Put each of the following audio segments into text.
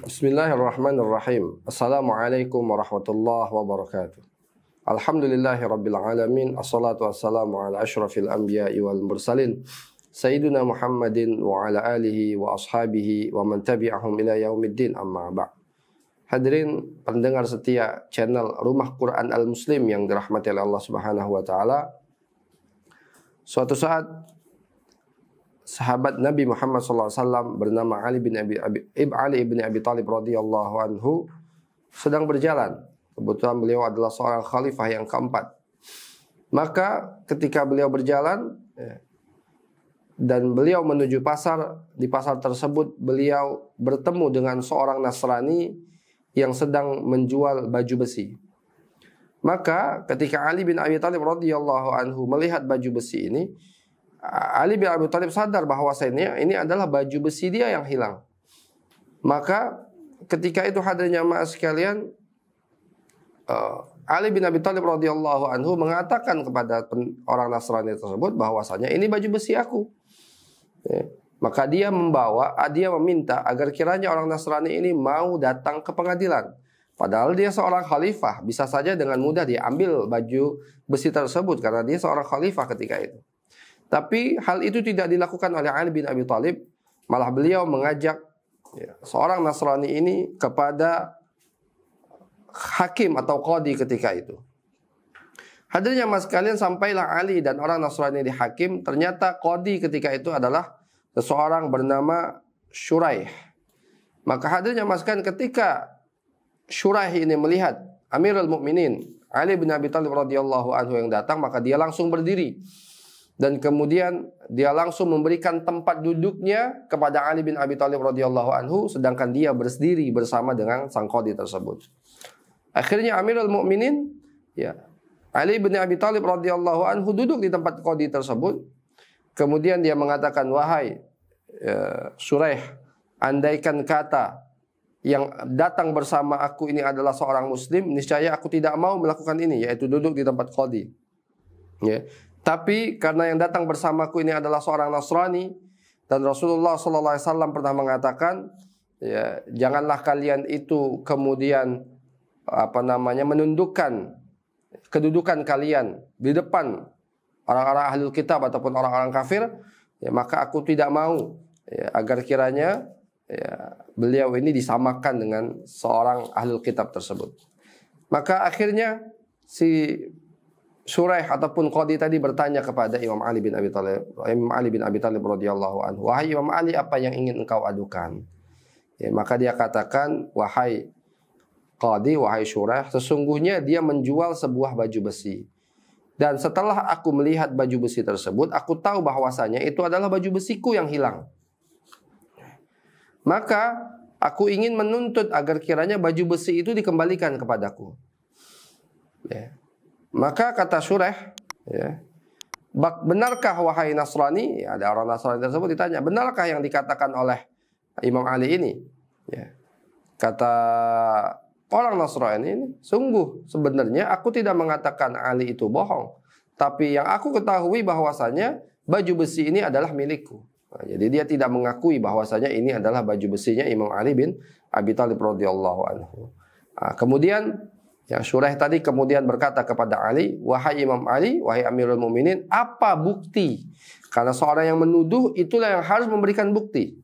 Bismillahirrahmanirrahim. Assalamualaikum warahmatullahi wabarakatuh. Alhamdulillahirabbil alamin. Assalatu wassalamu ala asyrafil anbiya'i wal mursalin Sayyidina Muhammadin wa ala alihi wa ashabihi wa man tabi'ahum ila yaumiddin, amma ba'd. Hadirin pendengar setia channel Rumah Quran Al-Muslim yang dirahmati oleh Allah Subhanahu wa taala. Suatu saat sahabat Nabi Muhammad SAW bernama Ali bin Abi Thalib radhiyallahu anhu sedang berjalan. Kebetulan beliau adalah seorang khalifah yang keempat. Maka ketika beliau berjalan dan beliau menuju pasar, di pasar tersebut beliau bertemu dengan seorang Nasrani yang sedang menjual baju besi. Maka ketika Ali bin Abi Thalib radhiyallahu anhu melihat baju besi ini, Ali bin Abi Thalib sadar bahwasanya ini adalah baju besi dia yang hilang. Maka ketika itu hadirnya jamaah sekalian, Ali bin Abi Thalib radhiyallahu anhu mengatakan kepada orang Nasrani tersebut bahwasanya ini baju besi aku. Maka dia meminta agar kiranya orang Nasrani ini mau datang ke pengadilan. Padahal dia seorang khalifah, bisa saja dengan mudah dia ambil baju besi tersebut karena dia seorang khalifah ketika itu. Tapi hal itu tidak dilakukan oleh Ali bin Abi Thalib. Malah beliau mengajak seorang Nasrani ini kepada hakim atau qadhi ketika itu. Hadirnya mas kalian, sampailah Ali dan orang Nasrani di hakim. Ternyata qadhi ketika itu adalah seseorang bernama Shuraih. Maka hadirnya mas kalian, ketika Shuraih ini melihat Amirul Mukminin Ali bin Abi Thalib radhiyallahu anhu yang datang, maka dia langsung berdiri. Dan kemudian dia langsung memberikan tempat duduknya kepada Ali bin Abi Thalib radhiyallahu anhu, sedangkan dia berdiri bersama dengan sang qadhi tersebut. Akhirnya Amirul Mukminin Ali bin Abi Thalib radhiyallahu anhu duduk di tempat qadhi tersebut. Kemudian dia mengatakan, wahai Shuraih, andaikan kata yang datang bersama aku ini adalah seorang muslim, niscaya aku tidak mau melakukan ini, yaitu duduk di tempat qadhi. Tapi karena yang datang bersamaku ini adalah seorang Nasrani, dan Rasulullah SAW pernah mengatakan, janganlah kalian itu kemudian menundukkan kedudukan kalian di depan orang-orang ahlul kitab ataupun orang-orang kafir, maka aku tidak mau agar kiranya beliau ini disamakan dengan seorang ahlul kitab tersebut. Maka akhirnya si Shuraih ataupun qadhi tadi bertanya kepada Imam Ali bin Abi Thalib radhiyallahu anhu, wahai Imam Ali, apa yang ingin engkau adukan? Maka dia katakan, wahai qadhi, wahai Shuraih, sesungguhnya dia menjual sebuah baju besi. Dan setelah aku melihat baju besi tersebut, aku tahu bahwasanya itu adalah baju besiku yang hilang. Maka aku ingin menuntut agar kiranya baju besi itu dikembalikan kepadaku. Maka kata Shuraih, benarkah wahai Nasrani? Ada orang Nasrani tersebut ditanya, benarkah yang dikatakan oleh Imam Ali ini? Kata orang Nasrani ini, sungguh sebenarnya aku tidak mengatakan Ali itu bohong, tapi yang aku ketahui bahwasanya baju besi ini adalah milikku. Jadi dia tidak mengakui bahwasanya ini adalah baju besinya Imam Ali bin Abi Thalib radhiyallahu anhu. Kemudian Shuraih tadi kemudian berkata kepada Ali, wahai Imam Ali, wahai Amirul Mukminin, apa bukti? Karena seorang yang menuduh itulah yang harus memberikan bukti.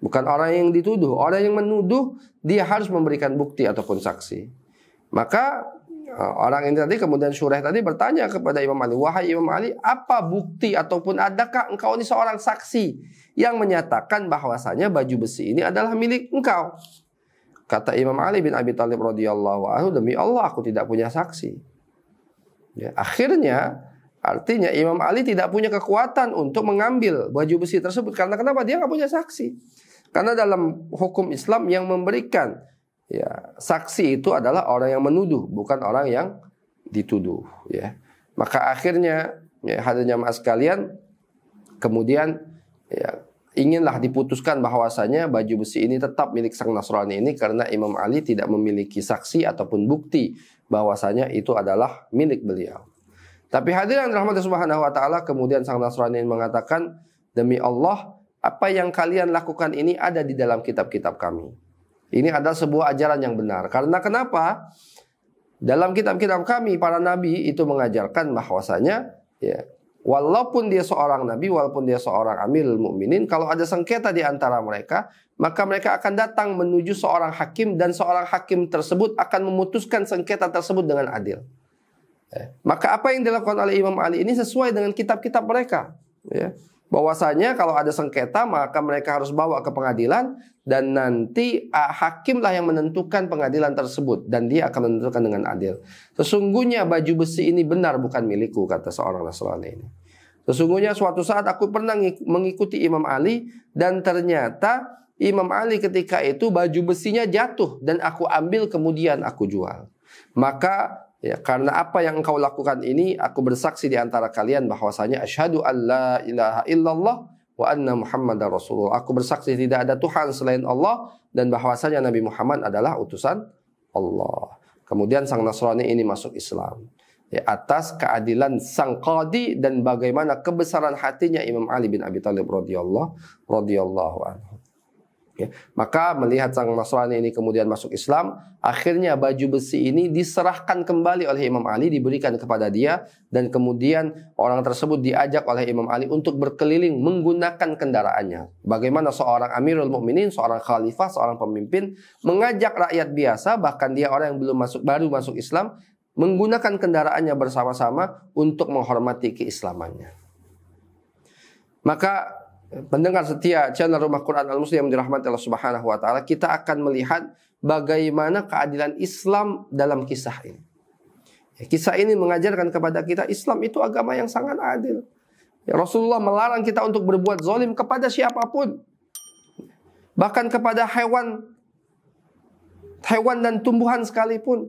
Bukan orang yang dituduh. Orang yang menuduh dia harus memberikan bukti ataupun saksi. Maka orang ini tadi kemudian Shuraih tadi bertanya kepada Imam Ali, wahai Imam Ali, apa bukti ataupun adakah engkau ini seorang saksi yang menyatakan bahwasanya baju besi ini adalah milik engkau? Kata Imam Ali bin Abi Thalib radhiyallahu anhu, demi Allah aku tidak punya saksi. Akhirnya artinya Imam Ali tidak punya kekuatan untuk mengambil baju besi tersebut. Karena kenapa? Dia nggak punya saksi. Karena dalam hukum Islam yang memberikan saksi itu adalah orang yang menuduh, bukan orang yang dituduh. Maka akhirnya hadirnya mas kalian, kemudian inginlah diputuskan bahwasanya baju besi ini tetap milik sang Nasrani ini karena Imam Ali tidak memiliki saksi ataupun bukti bahwasanya itu adalah milik beliau. Tapi hadirin rahmat Subhanahu wa taala, kemudian sang Nasrani mengatakan, demi Allah, apa yang kalian lakukan ini ada di dalam kitab-kitab kami. Ini adalah sebuah ajaran yang benar. Karena kenapa? Dalam kitab-kitab kami, para nabi itu mengajarkan bahwasanya, ya, walaupun dia seorang nabi, walaupun dia seorang amirul mukminin, kalau ada sengketa di antara mereka, maka mereka akan datang menuju seorang hakim, dan seorang hakim tersebut akan memutuskan sengketa tersebut dengan adil. Maka apa yang dilakukan oleh Imam Ali ini sesuai dengan kitab-kitab mereka, ya. Bahwasanya kalau ada sengketa maka mereka harus bawa ke pengadilan, dan nanti hakimlah yang menentukan pengadilan tersebut, dan dia akan menentukan dengan adil. Sesungguhnya baju besi ini benar bukan milikku, kata seorang Nasrani ini. Sesungguhnya suatu saat aku pernah mengikuti Imam Ali, dan ternyata Imam Ali ketika itu baju besinya jatuh, dan aku ambil kemudian aku jual. Maka, ya, karena apa yang engkau lakukan ini, aku bersaksi di antara kalian bahwasanya asyhadu alla ilaha illallah wa anna Muhammadar Rasulullah. Aku bersaksi tidak ada Tuhan selain Allah, dan bahwasanya Nabi Muhammad adalah utusan Allah. Kemudian sang Nasrani ini masuk Islam, ya, atas keadilan sang qadi dan bagaimana kebesaran hatinya Imam Ali bin Abi Thalib radhiyallahu anhu. Ya, maka melihat sang Nasrani ini kemudian masuk Islam, akhirnya baju besi ini diserahkan kembali oleh Imam Ali, diberikan kepada dia, dan kemudian orang tersebut diajak oleh Imam Ali untuk berkeliling menggunakan kendaraannya. Bagaimana seorang Amirul Mukminin, seorang khalifah, seorang pemimpin mengajak rakyat biasa, bahkan dia orang yang baru masuk Islam, menggunakan kendaraannya bersama-sama untuk menghormati keislamannya. Maka pendengar setia channel Rumah Quran Al-Muslim yang dirahmati Allah Subhanahu wa taala, kita akan melihat bagaimana keadilan Islam dalam kisah ini. Ya, kisah ini mengajarkan kepada kita Islam itu agama yang sangat adil. Ya, Rasulullah melarang kita untuk berbuat zalim kepada siapapun. Bahkan kepada hewan dan tumbuhan sekalipun.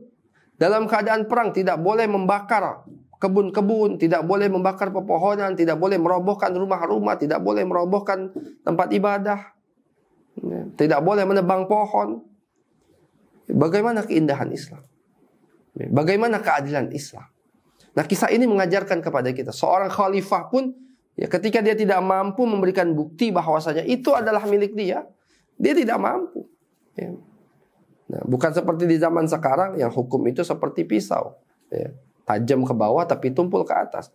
Dalam keadaan perang tidak boleh membakar kebun-kebun, tidak boleh membakar pepohonan, tidak boleh merobohkan rumah-rumah, tidak boleh merobohkan tempat ibadah, tidak boleh menebang pohon. Bagaimana keindahan Islam? Bagaimana keadilan Islam? Nah, kisah ini mengajarkan kepada kita, seorang khalifah pun, ya, ketika dia tidak mampu memberikan bukti bahwasanya itu adalah milik dia, dia tidak mampu. Ya. Nah, bukan seperti di zaman sekarang yang hukum itu seperti pisau, ya, tajam ke bawah tapi tumpul ke atas.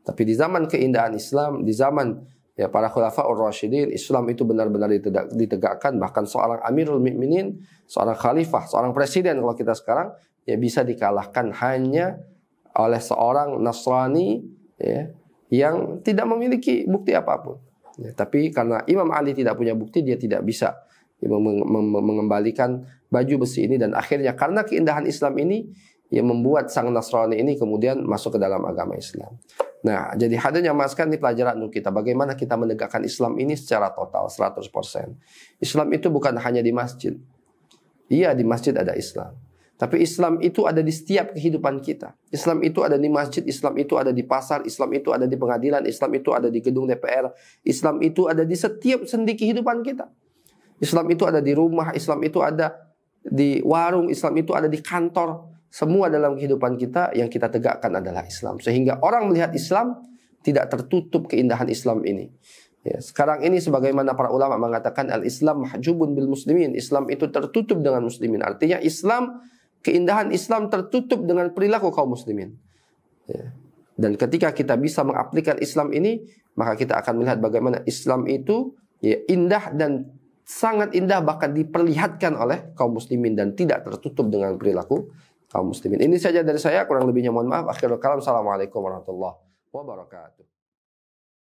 Tapi di zaman keindahan Islam, di zaman, ya, para khulafaur rasyidin, Islam itu benar-benar ditegakkan. Bahkan seorang Amirul Mukminin, seorang khalifah, seorang presiden kalau kita sekarang, ya, bisa dikalahkan hanya oleh seorang Nasrani, ya, yang tidak memiliki bukti apapun. Ya, tapi karena Imam Ali tidak punya bukti, dia tidak bisa mengembalikan baju besi ini, dan akhirnya karena keindahan Islam ini, yang membuat sang Nasrani ini kemudian masuk ke dalam agama Islam. Nah, jadi hadirnya maskan ini pelajaran untuk kita, bagaimana kita menegakkan Islam ini secara total 100%. Islam itu bukan hanya di masjid. Iya, di masjid ada Islam. Tapi Islam itu ada di setiap kehidupan kita. Islam itu ada di masjid, Islam itu ada di pasar, Islam itu ada di pengadilan, Islam itu ada di gedung DPR, Islam itu ada di setiap sendi kehidupan kita. Islam itu ada di rumah, Islam itu ada di warung, Islam itu ada di kantor. Semua dalam kehidupan kita yang kita tegakkan adalah Islam. Sehingga orang melihat Islam tidak tertutup keindahan Islam ini. Ya, sekarang ini sebagaimana para ulama mengatakan al-Islam mahjubun bil muslimin. Islam itu tertutup dengan muslimin. Artinya Islam, keindahan Islam tertutup dengan perilaku kaum muslimin. Ya. Dan ketika kita bisa mengaplikan Islam ini, maka kita akan melihat bagaimana Islam itu, ya, indah dan sangat indah, bahkan diperlihatkan oleh kaum muslimin dan tidak tertutup dengan perilaku kaum muslimin. Ini saja dari saya, kurang lebihnya mohon maaf. Akhirul kalam, assalamualaikum warahmatullahi wabarakatuh.